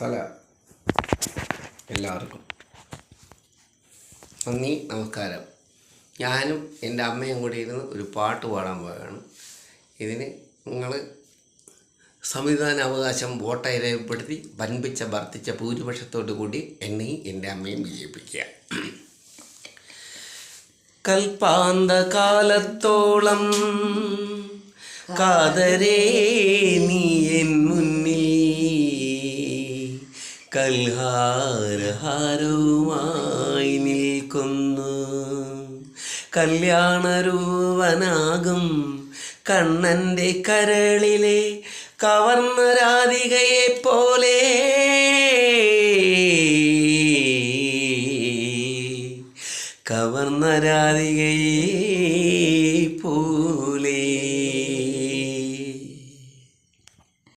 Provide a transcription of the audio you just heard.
സലാം എല്ലാവർക്കും നന്ദി നമസ്കാരം. ഞാനും എൻ്റെ അമ്മയും കൂടി ഇരുന്ന് ഒരു പാട്ട് പാടാൻ പോവുകയാണ്. ഇതിന് നിങ്ങൾ സംവിധാന അവകാശം വോട്ടായി രേഖപ്പെടുത്തി വൻപിച്ച വർദ്ധിച്ച ഭൂരിപക്ഷത്തോടു കൂടി എന്നെയും എൻ്റെ അമ്മയും വിജയിപ്പിക്കുക. കൽപ്പാന്ത കാലത്തോളം കാതരേ നീ എൻ മുന്നിൽ കൽഹാരഹാരവുമായി നിൽക്കുന്നു. കല്യാണരൂപനാകും കണ്ണൻ്റെ കരളിലെ കവർന്ന രാധികയെ പോലെ കവർന്ന രാധികയെ